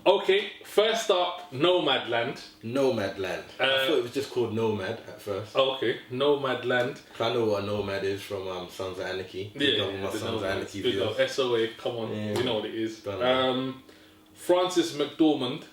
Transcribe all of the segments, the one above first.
Okay, first up, Nomadland. Nomadland. I thought it was just called Nomad at first. Oh, okay, Nomadland. I know what a nomad is from Sons of Anarchy. Yeah, Sons of Anarchy big up, viewers. SOA, come on, Yeah. you know what it is. Done. Frances McDormand,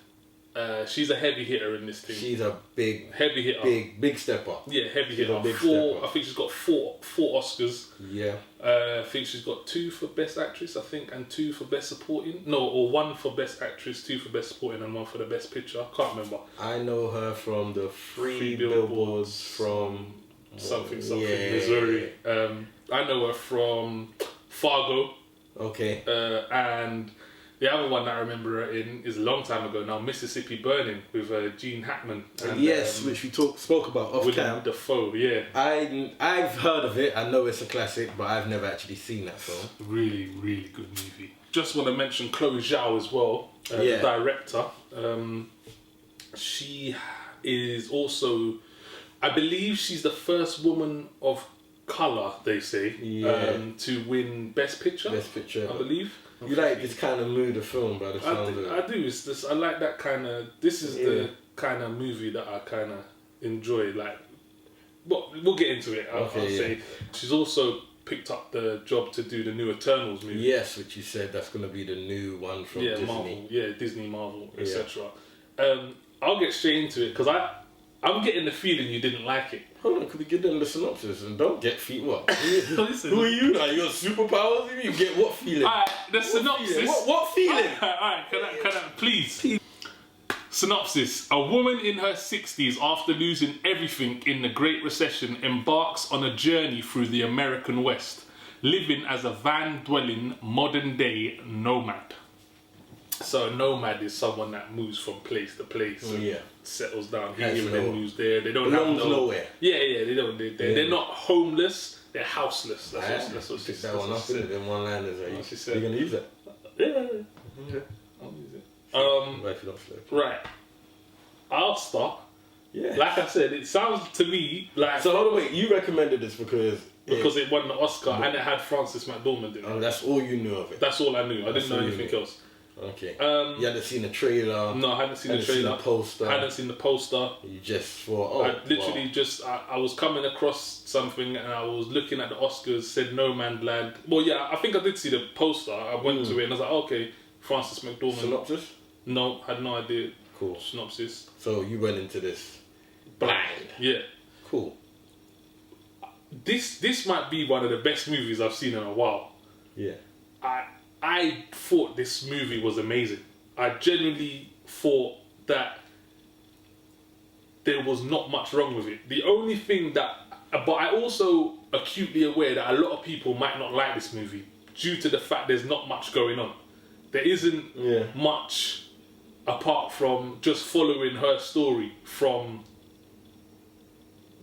she's a heavy hitter in this thing. She's a big, Heavy hitter. big stepper. Yeah, heavy She's a hitter. big Four, stepper. I think she's got four Oscars. Yeah. I think she's got 2 for Best Actress, I think, and 2 for Best Supporting. No, or 1 for Best Actress, 2 for Best Supporting, and 1 for the Best Picture. I can't remember. I know her from the Free billboards from something, yeah. Missouri. I know her from Fargo. Okay. And the other one that I remember her in is a long time ago now, Mississippi Burning with Gene Hackman. And, yes, which we spoke about off Willem cam. Dafoe, yeah. I've heard of it. I know it's a classic, but I've never actually seen that film. Really, really good movie. Just want to mention Chloe Zhao as well, the director. She is also, I believe she's the first woman of colour, they say, to win Best Picture. Best Picture. I believe. You like this kind of mood of film by the sound of it. I do. It's this. I like that kind of. This is the kind of movie that I kind of enjoy. Like, but we'll get into it. I'll say she's also picked up the job to do the new Eternals movie. Yes, which you said that's going to be the new one from Disney. Marvel. Yeah, Disney, Marvel, etc. I'll get straight into it because I'm getting the feeling you didn't like it. Hold on, could we give them the synopsis and don't get feet what? Listen, who are you now? You got superpowers? You get what feeling? Alright, the synopsis. What feeling? Alright, can I please? Synopsis. A woman in her 60s, after losing everything in the Great Recession, embarks on a journey through the American West, living as a van-dwelling, modern-day nomad. So a nomad is someone that moves from place to place. Settles down here and then moves there. They don't have nowhere. Yeah, they don't. They're not homeless. They're houseless. That's what she said. That one up in it. One line is like, you're gonna use it. Yeah. I'll use it. Right. I'll start. Yeah. Like I said, it sounds to me like. So hold on, wait. You recommended this because it won the Oscar and it had Frances McDormand in it. Oh, that's all you knew of it. That's all I knew. I didn't know anything else. Okay. You hadn't seen the trailer. No, I hadn't seen the trailer. Seen the poster. I hadn't seen the poster. You just thought, I literally I was coming across something and I was looking at the Oscars, said Nomadland. Well, yeah, I think I did see the poster. I went to it and I was like, okay, Frances McDormand. Synopsis? No, had no idea. Cool. Synopsis. So you went into this blind. Yeah. Cool. This might be one of the best movies I've seen in a while. Yeah. I thought this movie was amazing. I genuinely thought that there was not much wrong with it. The only thing that, but I also acutely aware that a lot of people might not like this movie due to the fact there's not much going on. There isn't much apart from just following her story from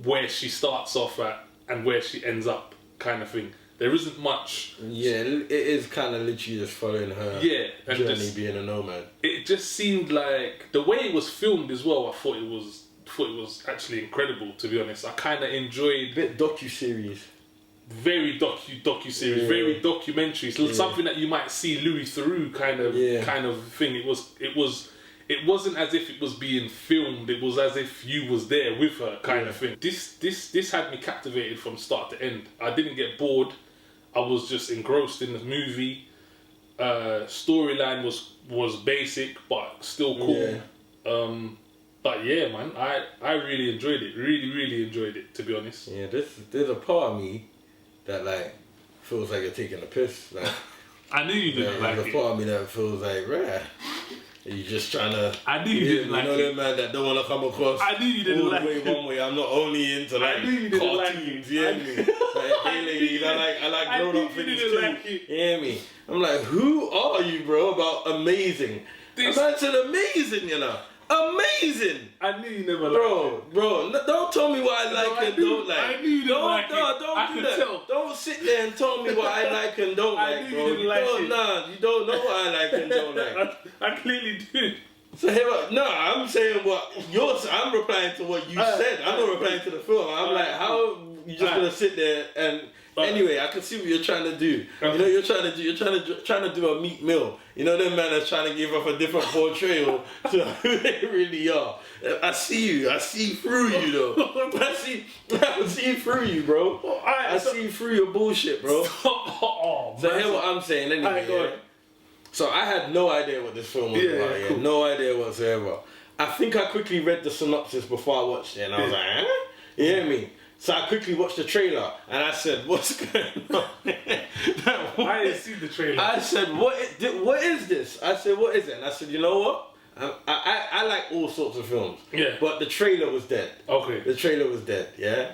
where she starts off at and where she ends up, kind of thing. There isn't much. Yeah, it is kind of literally just following her and journey just, being a nomad. It just seemed like the way it was filmed as well. I thought it was actually incredible. To be honest, I kind of enjoyed. A bit docu-series. Very docu-series, very documentary. So something that you might see Louis Theroux kind of thing. It wasn't as if it was being filmed. It was as if you was there with her, kind of thing. This had me captivated from start to end. I didn't get bored. I was just engrossed in the movie. Storyline was basic but still cool. But yeah, man, I really enjoyed it. Really enjoyed it, to be honest. Yeah, there's a part of me that like feels like you're taking a piss. Like I knew you didn't like it. There's a part of me that feels like, rah. You just trying to. I knew you didn't like it. You know that man that don't want to come across. I knew you didn't like it. One way. I'm not only into like cartoons. You hear me? Like, hey ladies, I like grown up things too. You hear me? I'm like, who are you, bro? About amazing. I'm saying amazing, you know. Amazing! I knew you never liked it. Bro, don't tell me what I like and don't like. I knew you didn't like it. Don't do that. Tell. Don't sit there and tell me what I like and don't like, bro. You don't know what I like and don't like. I clearly do. So I'm saying what I'm replying to what you said. I'm not replying to the film. I'm like, how you're just gonna sit there and. Anyway, I can see what you're trying to do. You know, you're trying to do a Meek Mill. You know, them man are trying to give off a different portrayal to who they really are. I see you. I see through you, though. I see through you, bro. I see through your bullshit, bro. So hear what I'm saying, anyway. Yeah? So I had no idea what this film was about. Yeah, cool. No idea whatsoever. I think I quickly read the synopsis before I watched it, and I was like, eh? You hear me? So I quickly watched the trailer and I said, what's going on? I didn't see the trailer. I said, what is this? I said, what is it? And I said, you know what? I like all sorts of films. Yeah. But the trailer was dead. Okay. The trailer was dead, yeah?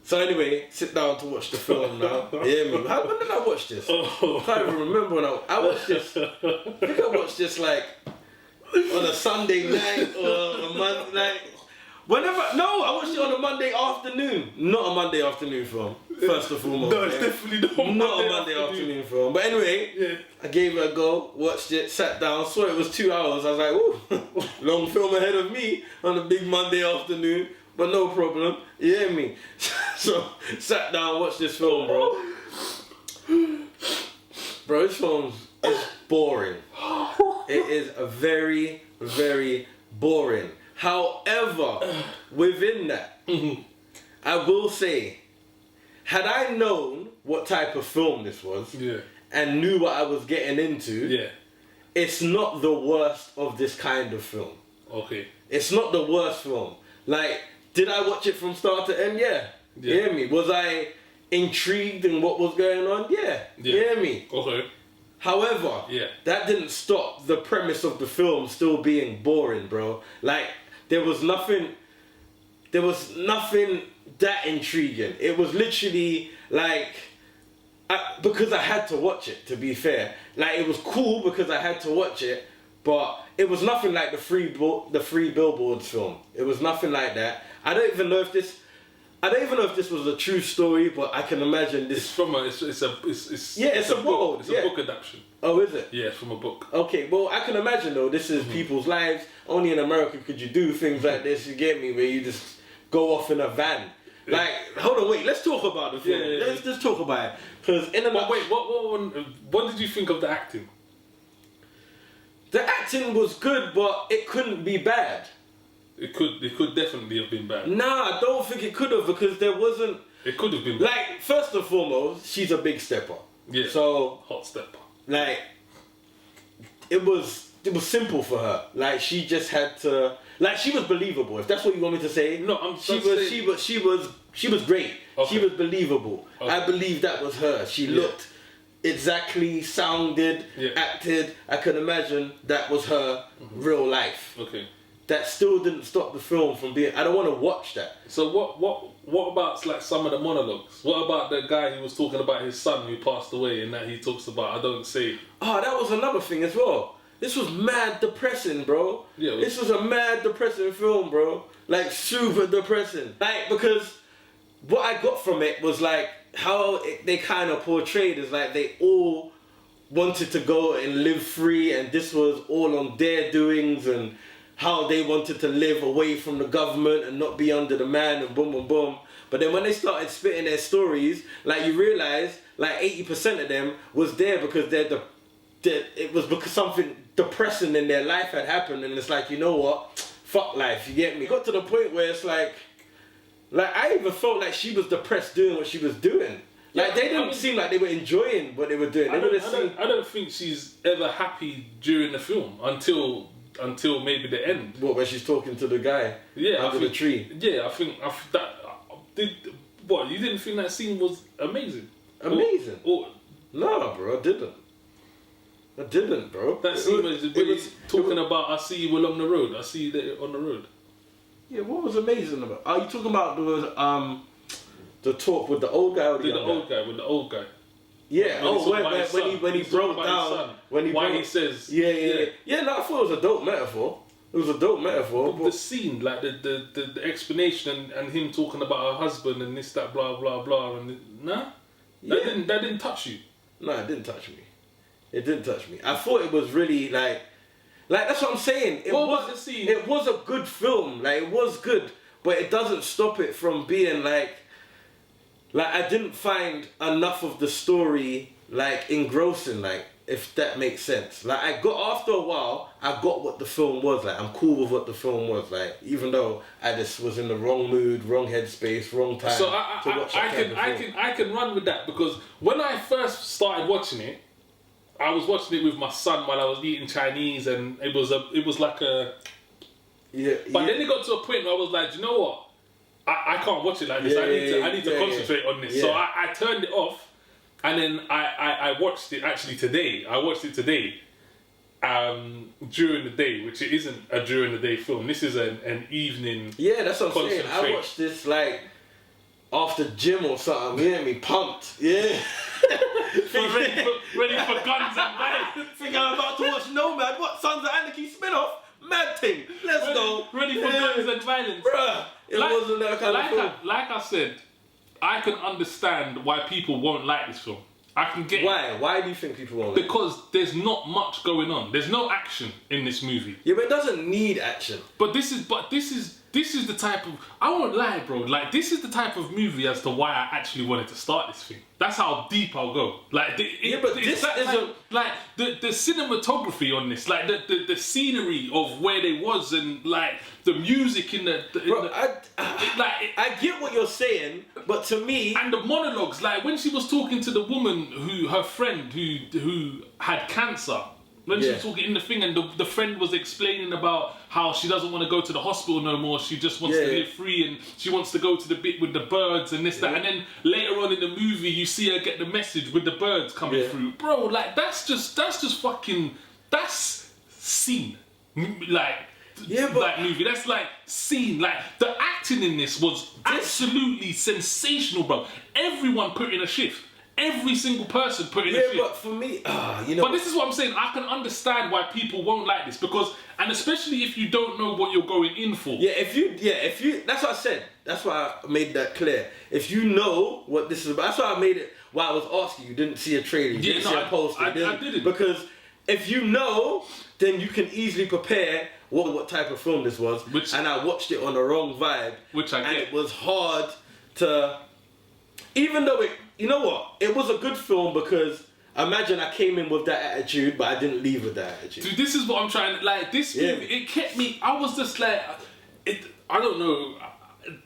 So anyway, sit down to watch the film now. You hear me? When did I watch this? I can't even remember when I watched this. I think I watched this like on a Sunday night or a Monday night. I watched it on a Monday afternoon. Not a Monday afternoon film, first and foremost. No, it's definitely not a Monday afternoon film. But anyway, I gave it a go, watched it, sat down, saw it was 2 hours. I was like, ooh, long film ahead of me on a big Monday afternoon, but no problem. You hear me? So, sat down, watched this film, bro. Bro, this film is boring. It is a very, very boring. However, within that, I will say, had I known what type of film this was and knew what I was getting into, it's not the worst of this kind of film. Okay. It's not the worst film. Like, did I watch it from start to end? Yeah. You hear me? Was I intrigued in what was going on? Yeah. You hear me? Okay. However, that didn't stop the premise of the film still being boring, bro. Like, there was nothing that intriguing. It was literally like, because I had to watch it, to be fair. Like, it was cool because I had to watch it, but it was nothing like the Free Billboards film. It was nothing like that. I don't even know if this was a true story, but I can imagine this. It's from it's a book. It's a book adaptation. Oh, is it? Yeah, it's from a book. Okay, well, I can imagine though, this is people's lives. Only in America could you do things like this, you get me, where you just go off in a van. Like, hold on, wait, let's talk about the film. Let's talk about it. Because what did you think of the acting? The acting was good, but it couldn't be bad. It could definitely have been bad. Nah, I don't think it could have, because there wasn't... It could have been bad. Like, first and foremost, she's a big stepper. Yeah. So... Hot stepper. Like, it was simple for her. Like, she just had to... Like, she was believable, if that's what you want me to say. No, she was great. Okay. She was believable. Okay. I believe that was her. She looked exactly, sounded, acted. I can imagine that was her real life. Okay. That still didn't stop the film from being... I don't want to watch that. So what about like some of the monologues? What about the guy who was talking about his son who passed away and that he talks about, I don't say... Oh, that was another thing as well. This was mad depressing, bro. Yeah. This was a mad depressing film, bro. Like, super depressing. Like, because what I got from it was like how they kind of portrayed is like they all wanted to go and live free, and this was all on their doings, and how they wanted to live away from the government and not be under the man, and boom, boom, boom. But then when they started spitting their stories, like, you realise like 80% of them was there because it was because something depressing in their life had happened, and it's like, you know what, fuck life, you get me? It got to the point where it's like I even felt like she was depressed doing what she was doing. Like, they didn't seem like they were enjoying what they were doing. I don't think she's ever happy during the film until maybe the end. What, when she's talking to the guy under the tree? Yeah, I think that you didn't think that scene was amazing? Amazing? No, bro, I didn't, bro. That scene was talking about, I see you along the road. I see you there on the road. Yeah, what was amazing about? Are you talking about the talk with the old guy or the old guy? With the old guy. Yeah. When he broke down, he says. Yeah. No, I thought it was a dope metaphor. It was a dope metaphor. But the scene, like the explanation and him talking about her husband and this, that, blah, blah, blah, and that didn't touch you. No, it didn't touch me. It didn't touch me. I thought it was really like that's what I'm saying. It was a good film. Like, it was good, but it doesn't stop it from being like like I didn't find enough of the story like engrossing, like if that makes sense. Like I got after a while, I got what the film was like. I'm cool with what the film was like, even though I just was in the wrong mood, wrong headspace, wrong time. So I can run with that, because when I first started watching it, I was watching it with my son while I was eating Chinese, and it was like a. Yeah. But then it got to a point where I was like, you know what? I can't watch it like this. I need to concentrate on this. Yeah. So I turned it off, and then I watched it actually today. I watched it today during the day, which it isn't a during the day film. This is an evening. Yeah, that's what I'm saying. I watched this like after gym or something. You hear me? Pumped. Yeah. ready for guns and violence. Think I'm about to watch Nomad. What? Sons of Anarchy spin-off? Mad thing. Let's go. Ready for guns and violence. Bruh. It wasn't that kind of film. Like I said, I can understand why people won't like this film. I can get why. Why do you think people won't? Because there's not much going on. There's no action in this movie. Yeah, but it doesn't need action. But this is the type of, I won't lie, bro. Like, this is the type of movie as to why I actually wanted to start this thing. That's how deep I'll go. Like, the cinematography on this, like the scenery of where they was, and like the music in I get what you're saying, but to me, and the monologues, like when she was talking to the woman her friend who had cancer. When she was talking in the thing, and the friend was explaining about how she doesn't want to go to the hospital no more, she just wants to live free, and she wants to go to the bit with the birds and this, that, and then later on in the movie you see her get the message with the birds coming through. Bro, like that's just fucking, that's scene. Like, like movie, that's like scene. Like the acting in this was absolutely sensational, bro. Everyone put in a shift. Every single person put in a shift. But for me, you know. But this is what I'm saying. I can understand why people won't like this, because, and especially if you don't know what you're going in for. If you, that's what I said. That's why I made that clear. If you know what this is about, that's why I made it. Why I was asking you, didn't see a trailer, you didn't see a poster. I didn't. Because if you know, then you can easily prepare what type of film this was. And I watched it on the wrong vibe. And it was hard to, even though it. You know what? It was a good film, because imagine I came in with that attitude, but I didn't leave with that attitude. Dude, this is what I'm trying to, like, this movie, it kept me, I was just like, I don't know,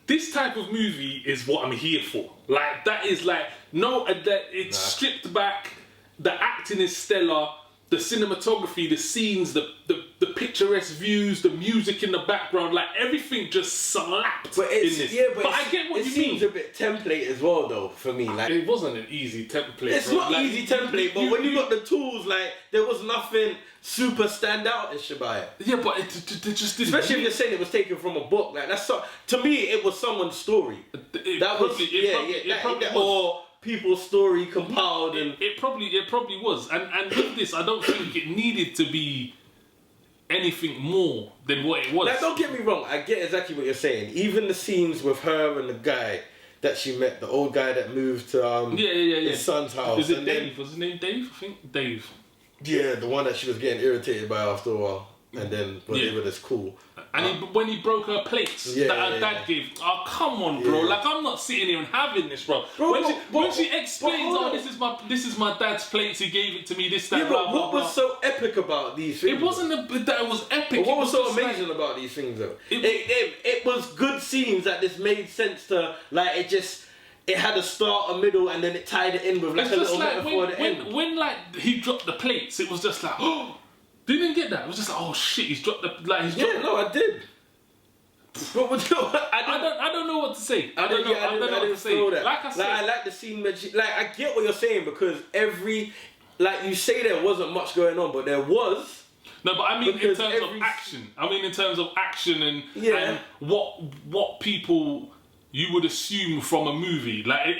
this type of movie is what I'm here for. Like, that is like, it's stripped back, the acting is stellar, the cinematography, the scenes, the picturesque views, the music in the background, like everything just slapped in this. Yeah, but I get what you mean. It seems a bit template as well, though, for me. Like, it wasn't an easy template. It's not like, easy template, but when you got the tools, like there was nothing super standout-ish about it. Yeah, but it just didn't. Especially if you're saying it was taken from a book, like that's to me it was someone's story. It probably was. Or people's story compiled, and it probably was. And with this, I don't think it needed to be anything more than what it was. Like, don't get me wrong, I get exactly what you're saying. Even the scenes with her and the guy that she met, the old guy that moved to his son's house. Was it Dave? Was his name Dave? I think Dave. Yeah, the one that she was getting irritated by after a while. And then they were just cool. And when he broke her plates that her dad gave, oh come on, bro! Like, I'm not sitting here and having this, bro. When she explains, this is my dad's plates. He gave it to me. This, that, yeah, blah, but blah, what was so epic about these things? It wasn't that it was epic. But what was so amazing about these things, though? It was good scenes that just made sense to, like, it had a start, a middle, and then it tied it in with like a little metaphor at the end. When like he dropped the plates, it was just like, oh. Didn't get that. It was just like, oh shit, he's dropped the, like, he's dropped. Yeah, no, I did. I don't know what to say. I don't know what to say. Like I said, I like the scene. Like, I get what you're saying, because like you say, there wasn't much going on, but there was. No, but I mean in terms of action. I mean in terms of action and what people you would assume from a movie. Like,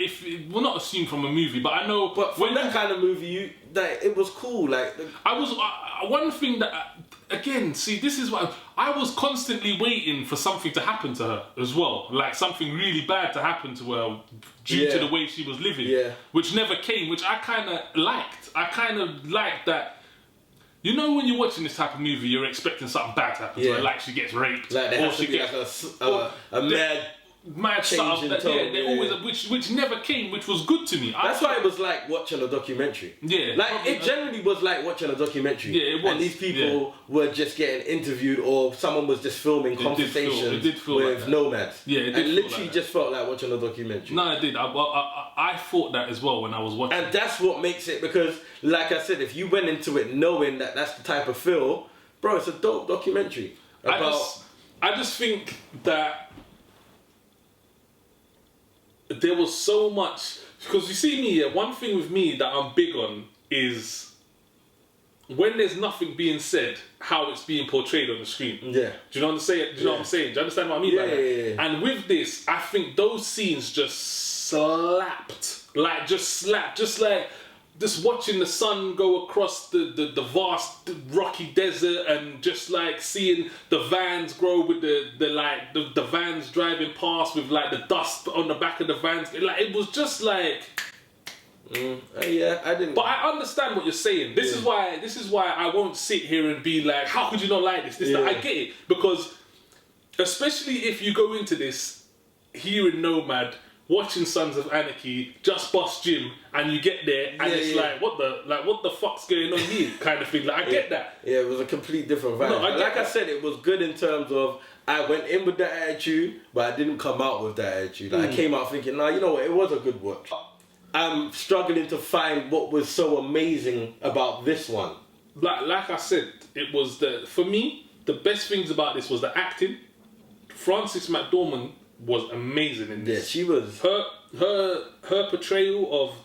not assume from a movie, but I know. But when that kind of movie, it was cool. Like, one thing that, again, see, this is what I was constantly waiting for something to happen to her as well. Like, something really bad to happen to her due to the way she was living, which never came, which I kind of liked. I kind of liked that. You know, when you're watching this type of movie, you're expecting something bad to happen to her, like she gets raped, like there has to be like a mad mad stuff they always which never came, which was good to me. That's why it was like watching a documentary. Yeah, like it generally was like watching a documentary. Yeah, it was. And these people were just getting interviewed, or someone was just filming conversations with like nomads. Yeah, it did and literally just felt like watching a documentary. No, it did. I thought that as well when I was watching. And that's what makes it, because, like I said, if you went into it knowing that that's the type of feel, bro, it's a dope documentary. I just think that there was so much, because you see me, one thing with me that I'm big on is when there's nothing being said, how it's being portrayed on the screen. Yeah. Do you know what I'm saying? Do you know what I'm saying? Do you understand what I mean by that? Yeah. And with this, I think those scenes just slapped. Like, just watching the sun go across the vast rocky desert, and just like seeing the vans grow with the vans driving past with like the dust on the back of the vans. Like, it was just like... yeah, I didn't... But I understand what you're saying. This is why I won't sit here and be like, how could you not like this? I get it. Because especially if you go into this here in Nomad, watching Sons of Anarchy, Just Bust Jim, and you get there and it's like, what the fuck's going on here, kind of thing. Like, I get that. Yeah, it was a complete different vibe. No, I said, it was good in terms of I went in with that attitude, but I didn't come out with that attitude. Like, I came out thinking, nah, you know what, it was a good watch. I'm struggling to find what was so amazing about this one. Like I said, it was for me, the best things about this was the acting. Frances McDormand was amazing in this. Yeah, she was. Her portrayal of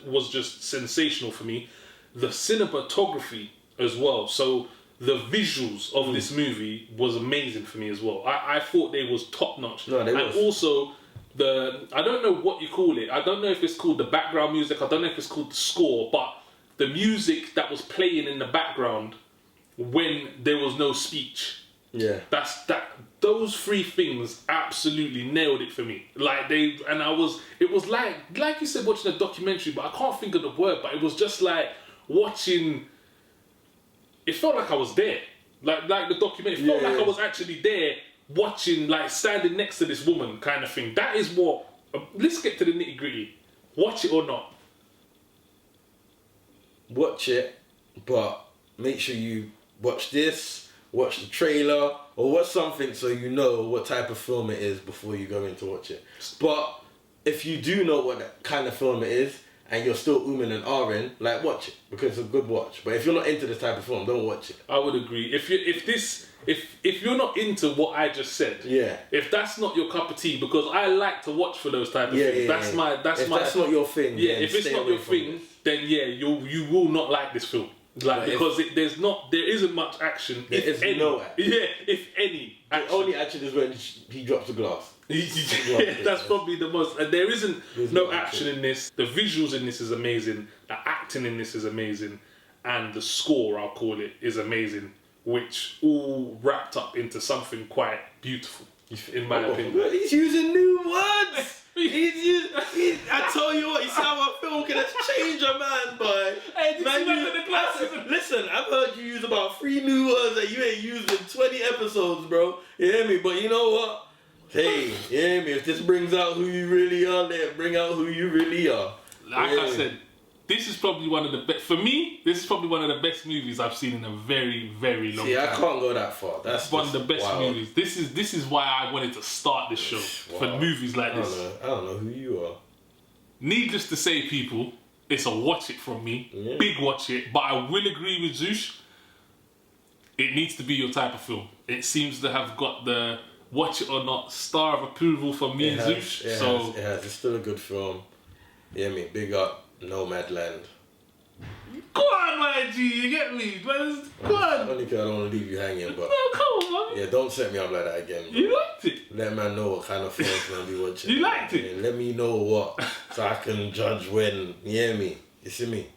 was just sensational for me. The cinematography as well. So the visuals of this movie was amazing for me as well. I thought they was top notch. No, they was. Also I don't know what you call it. I don't know if it's called the background music. I don't know if it's called the score, but the music that was playing in the background when there was no speech. Yeah. Those three things absolutely nailed it for me. Like, it was like you said, watching a documentary, but I can't think of the word, but it was just like watching, it felt like I was there. Like the documentary, it felt like I was actually there watching, like standing next to this woman kind of thing. That is what, let's get to the nitty gritty. Watch it or not. Watch it, but make sure you watch this, watch the trailer, or watch something so you know what type of film it is before you go in to watch it. But if you do know what kind of film it is, and you're still ooming and ahhing, like, watch it, because it's a good watch. But if you're not into this type of film, don't watch it. I would agree. If you're not into what I just said, if that's not your cup of tea, because I like to watch for those type of things. That's not your thing. If it's not your thing, then you will not like this film. Like, because there isn't much action. If any. The only action is when he drops the glass. That's probably the most. And there's no action in this. The visuals in this is amazing. The acting in this is amazing, and the score, I'll call it, is amazing. Which all wrapped up into something quite beautiful, in my opinion. He's using new words. I tell you what, you see how a film can change a man, boy. Hey, the glasses? Listen, I've heard you use about 3 new words that you ain't used in 20 episodes, bro. You hear me? But you know what? Hey, you hear me? If this brings out who you really are, then bring out who you really are. Like I said, this is probably one of the best. For me, this is probably one of the best movies I've seen in a very, very long time. I can't go that far. That's one of the best movies. This is why I wanted to start this show, for movies like this. I don't know who you are. Needless to say, people, it's a watch it from me. Yeah. Big watch it. But I will agree with Zush. It needs to be your type of film. It seems to have got the watch it or not star of approval for me and Zush. It has. It's still a good film. You hear me? Big up. Nomadland. Go on, my G, you get me? Go on. Only because I don't want to leave you hanging, but... No, come on, man. Yeah, don't set me up like that again. Bro. You liked it? Let man know what kind of films I'm going to be watching. You liked it? Let me know what, so I can judge when. You hear me? You see me?